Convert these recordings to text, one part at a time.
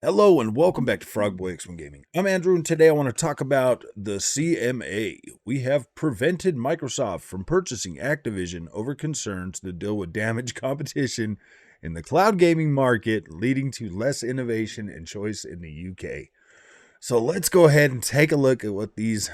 Hello and welcome back to Frogboy X1 Gaming. I'm Andrew and today I want to talk about the CMA. We have prevented Microsoft from purchasing Activision over concerns to deal with damaged competition in the cloud gaming market, leading to less innovation and choice in the UK. So let's go ahead and take a look at what these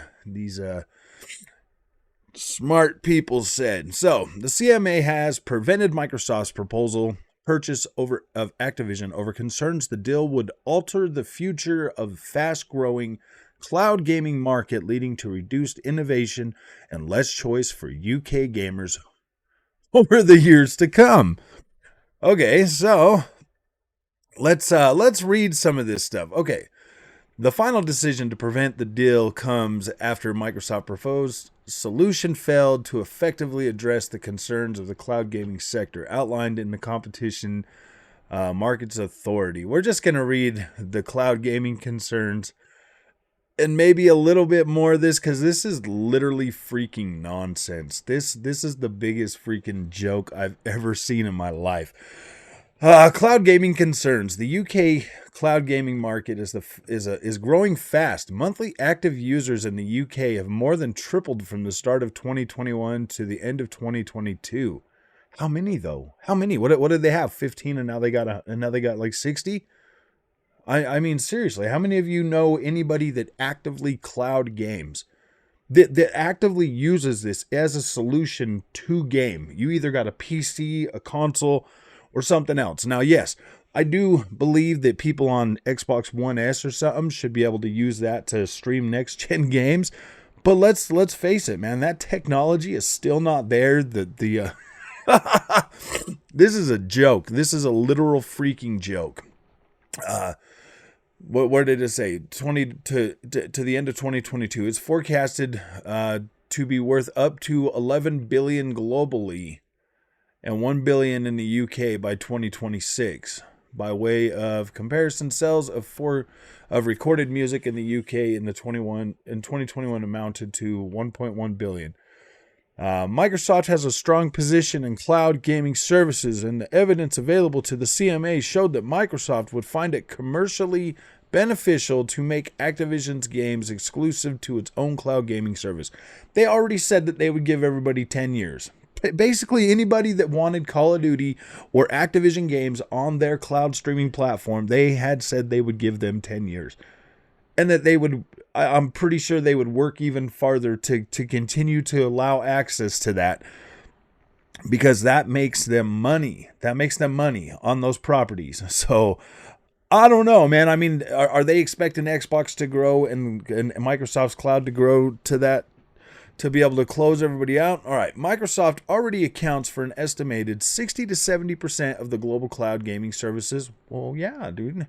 smart people said. So the CMA has prevented Microsoft's proposal purchase of Activision over concerns the deal would alter the future of fast-growing cloud gaming market, leading to reduced innovation and less choice for UK gamers over the years to come. Okay, so let's read some of this stuff. Okay. The final decision to prevent the deal comes after Microsoft's proposed solution failed to effectively address the concerns of the cloud gaming sector outlined in the Competition Markets Authority. We're just going to read the cloud gaming concerns and maybe a little bit more of this because this is literally freaking nonsense. This is the biggest freaking joke I've ever seen in my life. Cloud gaming concerns. The UK cloud gaming market is growing fast. Monthly active users in the UK have more than tripled from the start of 2021 to the end of 2022. How many though? How many? What did they have? 15, and now they got like 60. I mean seriously, how many of you know anybody that actively cloud games? That actively uses this as a solution to game. You either got a PC, a console, or something else. Now, yes, I do believe that people on Xbox One S or something should be able to use that to stream next-gen games. But let's face it, man, that technology is still not there. This is a joke. This is a literal freaking joke. What did it say? 20 to the end of 2022. It's forecasted to be worth up to 11 billion globally and 1 billion in the UK by 2026. By way of comparison, sales of recorded music in the UK in 2021 amounted to 1.1 billion. Microsoft has a strong position in cloud gaming services, and the evidence available to the CMA showed that Microsoft would find it commercially beneficial to make Activision's games exclusive to its own cloud gaming service. They already said that they would give everybody 10 years. Basically, anybody that wanted Call of Duty or Activision games on their cloud streaming platform, they had said they would give them 10 years. And that they would, I'm pretty sure they would work even farther to continue to allow access to that. Because that makes them money. That makes them money on those properties. So, I don't know, man. I mean, are they expecting Xbox to grow and Microsoft's cloud to grow to that? To be able to close everybody out? All right, Microsoft already accounts for an estimated 60 to 70% of the global cloud gaming services. Well, yeah, dude.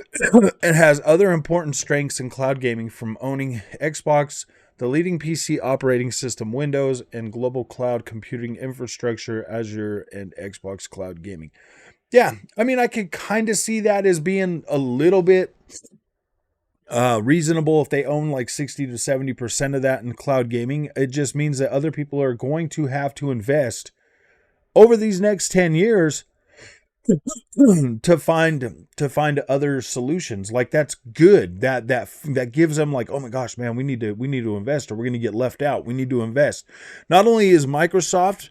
It has other important strengths in cloud gaming, from owning Xbox, the leading PC operating system Windows, and global cloud computing infrastructure Azure and Xbox Cloud Gaming. Yeah, I mean, I could kind of see that as being a little bit reasonable if they own like 60 to 70% of that in cloud gaming. It just means that other people are going to have to invest over these next 10 years to find other solutions. Like, that's good. That gives them like, oh my gosh, man, we need to invest or we're going to get left out. We need to invest. Not only is Microsoft,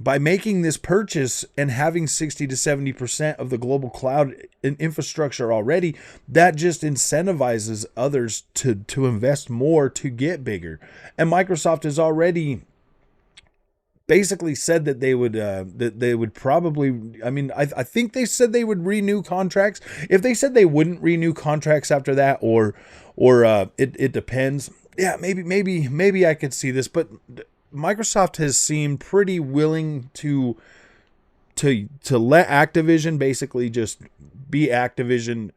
by making this purchase and having 60 to 70% of the global cloud infrastructure already, that just incentivizes others to invest more to get bigger. And Microsoft has already basically said that they would probably, I mean, I think they said they would renew contracts. If they said they wouldn't renew contracts after that, or it depends. Yeah, maybe I could see this, but Microsoft has seemed pretty willing to let Activision basically just be Activision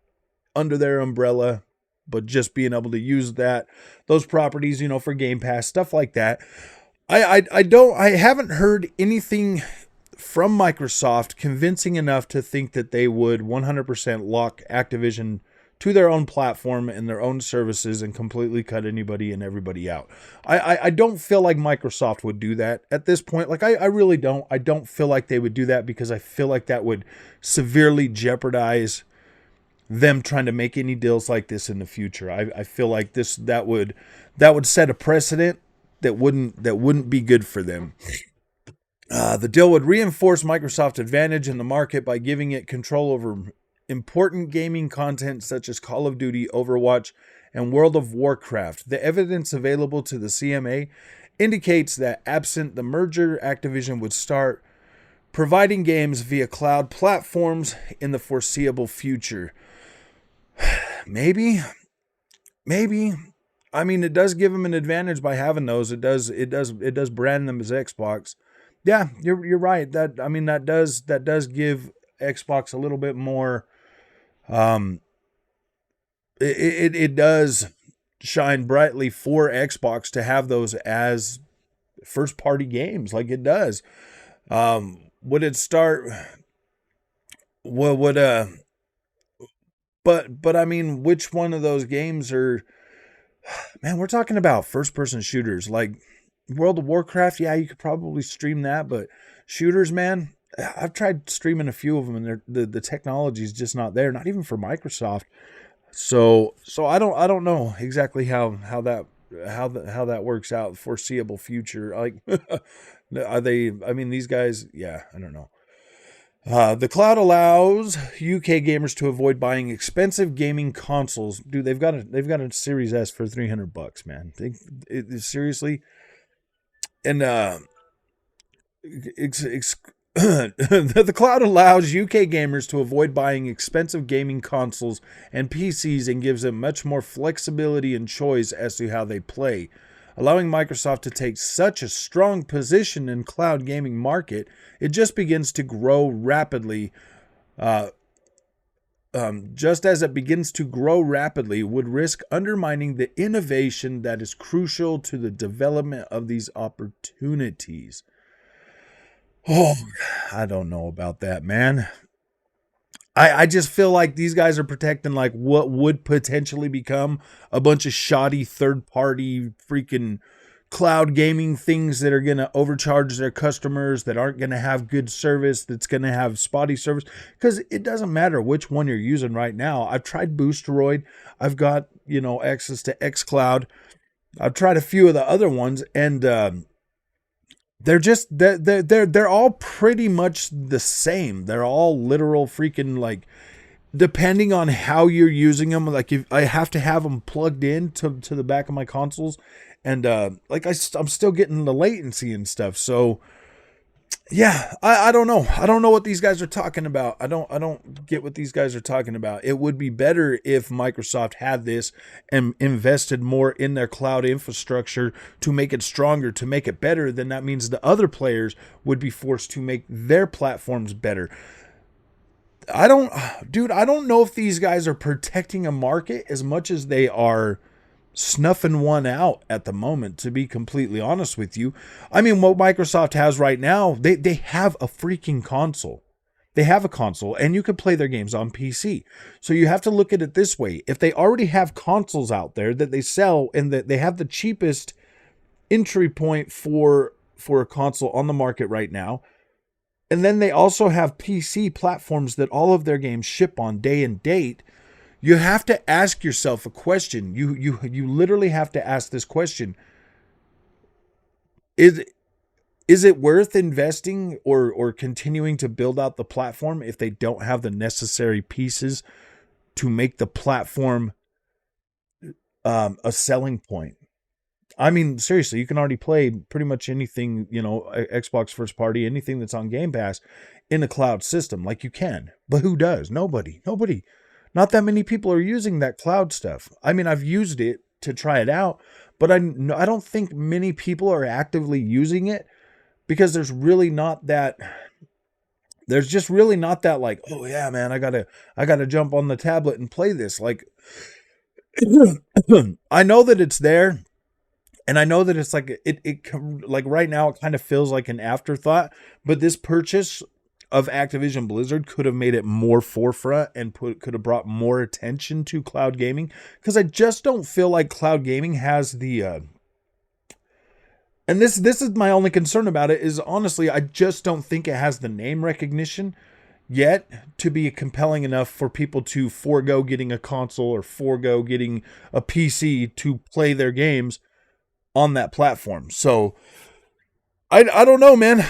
under their umbrella, but just being able to use those properties, for Game Pass, stuff like that. I haven't heard anything from Microsoft convincing enough to think that they would 100% lock Activision to their own platform and their own services and completely cut anybody and everybody out. I don't feel like Microsoft would do that at this point. Like, I really don't. I don't feel like they would do that because I feel like that would severely jeopardize them trying to make any deals like this in the future. I feel like that would set a precedent that wouldn't be good for them. The deal would reinforce Microsoft's advantage in the market by giving it control over important gaming content such as Call of Duty, Overwatch, and World of Warcraft. The evidence available to the CMA indicates that absent the merger, Activision would start providing games via cloud platforms in the foreseeable future. Maybe. I mean, it does give them an advantage by having those. It does brand them as Xbox. Yeah, you're right. That does give Xbox a little bit more. It does shine brightly for Xbox to have those as first party games, like it does. Would it start? But I mean, which one of those games are? Man, we're talking about first person shooters like World of Warcraft. Yeah, you could probably stream that, but shooters, man, I've tried streaming a few of them, and the technology is just not there. Not even for Microsoft. So I don't know exactly how that works out foreseeable future. Like, are they? I mean, these guys. Yeah, I don't know. The cloud allows UK gamers to avoid buying expensive gaming consoles. Dude, they've got a Series S for $300, man. Seriously, and the cloud allows UK gamers to avoid buying expensive gaming consoles and PCs and gives them much more flexibility and choice as to how they play. Allowing Microsoft to take such a strong position in cloud gaming market, it just begins to grow rapidly. Just as it begins to grow rapidly, would risk undermining the innovation that is crucial to the development of these opportunities. Oh, I don't know about that, man. I just feel like these guys are protecting like what would potentially become a bunch of shoddy third-party freaking cloud gaming things that are going to overcharge their customers, that aren't going to have good service, that's going to have spotty service. Because it doesn't matter which one you're using right now. I've tried Boosteroid. I've got, access to xCloud. I've tried a few of the other ones, and they're all pretty much the same. They're all literal freaking, like, depending on how you're using them. Like, if I have to have them plugged in to the back of my consoles, and like I'm still getting the latency and stuff. So yeah, I don't know. I don't know what these guys are talking about. I don't get what these guys are talking about. It would be better if Microsoft had this and invested more in their cloud infrastructure to make it stronger, to make it better. Then that means the other players would be forced to make their platforms better. I don't know if these guys are protecting a market as much as they are snuffing one out at the moment, to be completely honest with you. I mean, what Microsoft has right now, they have a freaking console. They have a console, and you can play their games on PC. So you have to look at it this way. If they already have consoles out there that they sell, and that they have the cheapest entry point for a console on the market right now, and then they also have PC platforms that all of their games ship on day and date, you have to ask yourself a question. You literally have to ask this question. Is it worth investing or continuing to build out the platform if they don't have the necessary pieces to make the platform a selling point? I mean, seriously, you can already play pretty much anything, Xbox first party, anything that's on Game Pass in a cloud system. Like, you can. But who does? Nobody. Not that many people are using that cloud stuff. I mean, I've used it to try it out, but I don't think many people are actively using it, because there's just really not that like, oh yeah, man, I gotta jump on the tablet and play this. Like, I know that it's there, and I know that it's like it like right now it kind of feels like an afterthought, but this purchase of Activision Blizzard could have made it more forefront and could have brought more attention to cloud gaming, because I just don't feel like cloud gaming has the and this is my only concern about it, is honestly I just don't think it has the name recognition yet to be compelling enough for people to forego getting a console or forego getting a PC to play their games on that platform. So I don't know, man.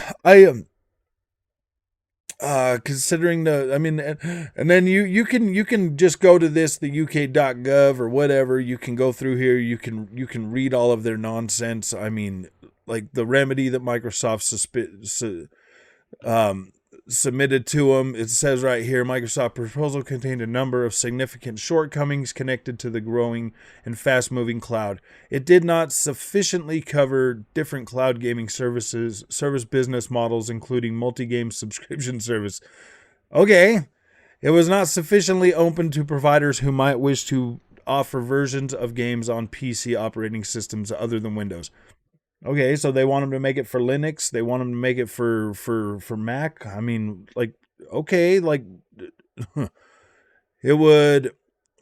Considering and then you can just go to the UK.gov or whatever. You can go through here. You can read all of their nonsense. I mean, like the remedy that Microsoft submitted to them. It says right here, Microsoft proposal contained a number of significant shortcomings connected to the growing and fast-moving cloud. It did not sufficiently cover different cloud gaming service business models, including multi-game subscription service. Okay. It was not sufficiently open to providers who might wish to offer versions of games on PC operating systems other than Windows. Okay, so they want them to make it for Linux. They want them to make it for Mac. I mean, like, okay, like it would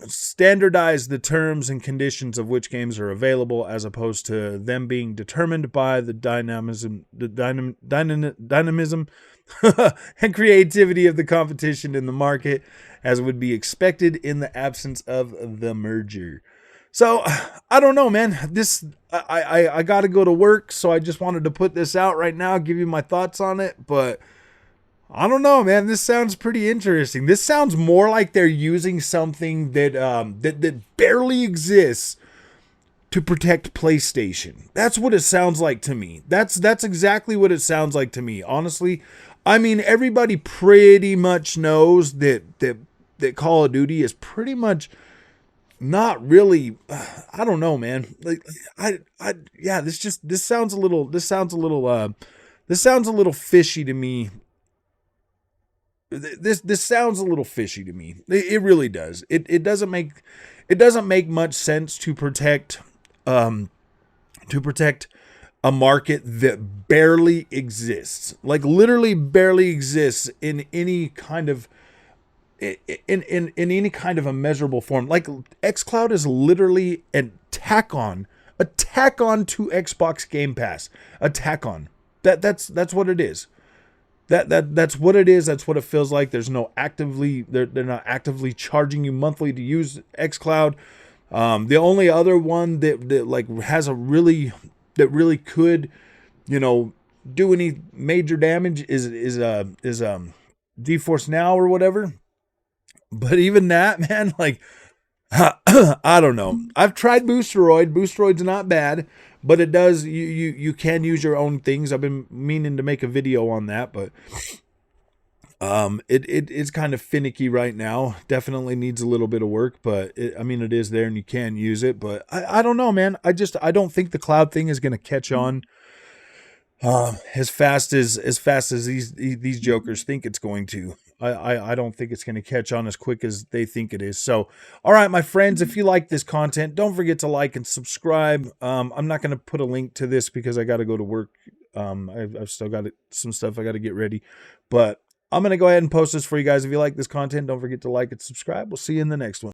standardize the terms and conditions of which games are available, as opposed to them being determined by the dynamism and creativity of the competition in the market, as would be expected in the absence of the merger. So I don't know, man. I got to go to work, so I just wanted to put this out right now, give you my thoughts on it. But I don't know, man. This sounds pretty interesting. This sounds more like they're using something that barely exists to protect PlayStation. That's what it sounds like to me. That's exactly what it sounds like to me. Honestly, I mean, everybody pretty much knows that Call of Duty is pretty much not really. I don't know, man. Like, yeah. This sounds a little fishy to me. This sounds a little fishy to me. It really does. It doesn't make much sense to protect a market that barely exists, like literally barely exists in any kind of in any kind of a measurable form. Like xCloud is literally a tack on to Xbox Game Pass. A tack on. That's what it is. That's what it is. That's what it feels like. There's no they're not actively charging you monthly to use xCloud. The only other one that like has that really could, do any major damage is GeForce Now or whatever. But even that, man, like, I don't know. I've tried Boosteroid. Boosteroid's not bad, but it does, you can use your own things. I've been meaning to make a video on that, but it's kind of finicky right now. Definitely needs a little bit of work, but it is there and you can use it. But I don't know, man. I don't think the cloud thing is going to catch on as fast as these jokers think it's going to. I don't think it's going to catch on as quick as they think it is. So, all right, my friends, if you like this content, don't forget to like and subscribe. I'm not going to put a link to this because I got to go to work. I've still got some stuff I got to get ready, but I'm going to go ahead and post this for you guys. If you like this content, don't forget to like and subscribe. We'll see you in the next one.